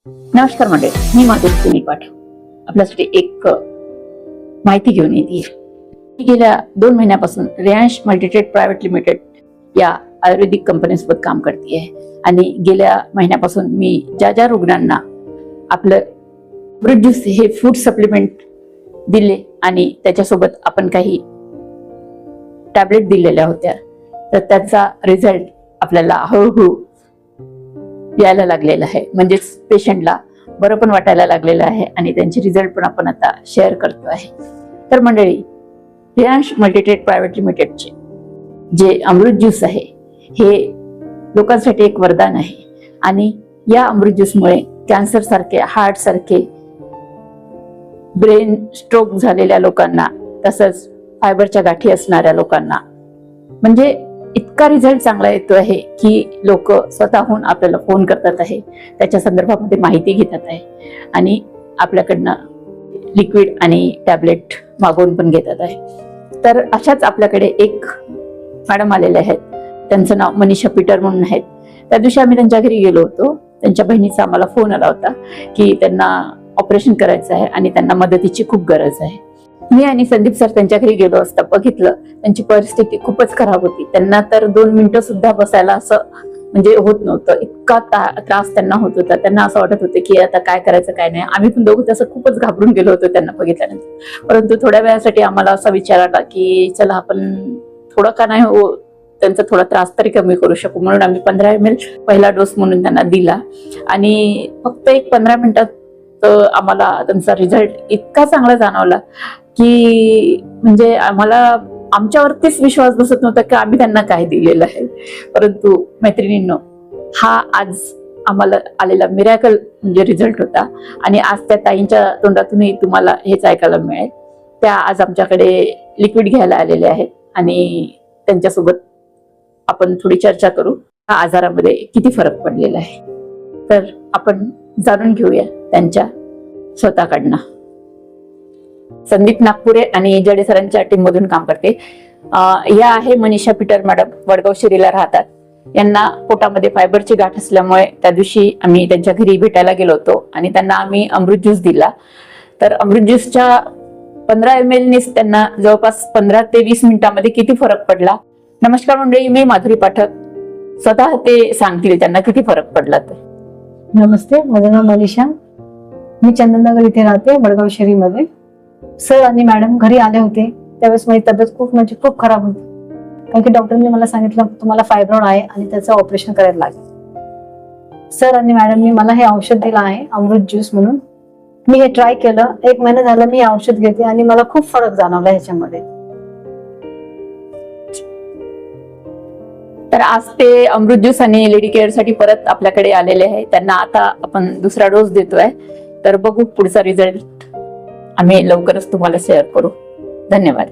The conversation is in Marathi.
नमस्कार मंडळी, मी माधुरी सुनील पाठक आपल्यासाठी एक माहिती घेऊन येते. गेल्या 2 महिन्यापासून रियांश मल्टीट्रेड प्रायव्हेट लिमिटेड या आयुर्वेदिक कंपनीसोबत काम करते आहे आणि गेल्या महिन्यापासून मी ज्या रुग्णांना आपलं अमृत ज्यूस हे फूड सप्लिमेंट दिले आणि त्याच्यासोबत आपण काही टॅबलेट दिलेल्या होत्या, तर त्याचा रिझल्ट आपल्याला हळूहळू यायला लागलेला आहे. म्हणजेच पेशंटला बरं पण वाटायला लागलेलं आहे आणि त्यांचे रिझल्ट पण आपण आता शेअर करतो आहे. तर मंडळी, रियांश मल्टीट्रेड प्रायव्हेट लिमिटेडचे जे अमृत ज्यूस आहे हे लोकांसाठी एक वरदान आहे आणि या अमृत ज्यूसमुळे कॅन्सर सारखे, हार्ट सारखे, ब्रेन स्ट्रोक झालेल्या लोकांना, तसंच फायबरच्या गाठी असणाऱ्या लोकांना म्हणजे इतका रिझल्ट चांगला येतो आहे की लोक स्वतःहून आपल्याला फोन करतात आहे, त्याच्या संदर्भामध्ये माहिती घेतात आहे आणि आपल्याकडनं लिक्विड आणि टॅबलेट मागवून पण घेतात आहे. तर अशाच आपल्याकडे एक मॅडम आलेले आहेत, त्यांचं नाव मनीषा पीटर म्हणून आहेत. त्या दिवशी आम्ही त्यांच्या घरी गेलो होतो. त्यांच्या बहिणीचा आम्हाला फोन आला होता की त्यांना ऑपरेशन करायचं आहे आणि त्यांना मदतीची खूप गरज आहे. मी आणि संदीप सर त्यांच्या घरी गेलो असता बघितलं त्यांची परिस्थिती खूपच खराब होती. त्यांना तर 2 मिनिटं सुद्धा बसायला असं म्हणजे होत नव्हतं, इतका त्रास त्यांना होत होता. त्यांना असं वाटत होतं की आता काय करायचं काय नाही. आम्ही पण दोघं तसं खूपच घाबरून गेलो होतो त्यांना बघितल्यानंतर. परंतु थोड्या वेळासाठी आम्हाला असा विचार आला की चला आपण थोडं का नाही त्यांचा थोडा त्रास तरी कमी करू शकू, म्हणून आम्ही 15 ml पहिला डोस म्हणून त्यांना दिला आणि फक्त एक 15 मिनिटात आम्हाला त्यांचा रिझल्ट इतका चांगला जाणवला की म्हणजे आम्हाला आमच्यावरतीच विश्वास बसत नव्हता की आम्ही त्यांना काय दिलेलं आहे. परंतु मैत्रिणींनो, हा आज आम्हाला आलेला मिरॅकल म्हणजे रिझल्ट होता आणि आज त्या ताईंच्या तोंडातूनही तुम्हाला हेच ऐकायला मिळेल. त्या आज आमच्याकडे लिक्विड घ्यायला आलेल्या आहेत आणि त्यांच्यासोबत आपण थोडी चर्चा करू या आजारामध्ये किती फरक पडलेला आहे. तर आपण जाणून घेऊया त्यांच्या स्वतःकडनं. संदीप नागपुरे आणि जडे सरांच्या टीम मधून काम करते. या आहे मनीषा पीटर मॅडम, वडगाव शिरीला राहतात. यांना पोटामध्ये फायबरची गाठ असल्यामुळे त्या दिवशी आम्ही त्यांच्या घरी भेटायला गेलो होतो आणि त्यांना आम्ही अमृत ज्यूस दिला. तर अमृत ज्यूसच्या 15 ml नीच त्यांना जवळपास 15 ते 20 मिनिटांमध्ये किती फरक पडला. नमस्कार मंडळी, मी माधुरी पाठक. स्वतः ते सांगतील त्यांना किती फरक पडला. तर नमस्ते, माझं नाव मनीषा. मी चंदननगर इथे राहते, वडगाव शहरीमध्ये. सर आणि मॅडम घरी आले होते त्यावेळेस माझी तब्येत खूप खराब होती, कारण की डॉक्टरने मला सांगितलं तुम्हाला फायब्रॉइड आहे आणि त्याचं ऑपरेशन करायला लागेल. सर आणि मॅडमने मला हे औषध दिलं आहे अमृत ज्यूस म्हणून. मी हे ट्राय केलं, 1 महिना झालं मी हे औषध घेते आणि मला खूप फरक जाणवला ह्याच्यामध्ये. तर आज ते अमृत ज्यूस आणि लेडी केअर साठी परत आपल्याकडे आलेले आहे. त्यांना आता आपण दुसरा डोस देतोय. तर बघू पुढचा रिझल्ट आम्ही लवकरच तुम्हाला शेअर करू. धन्यवाद.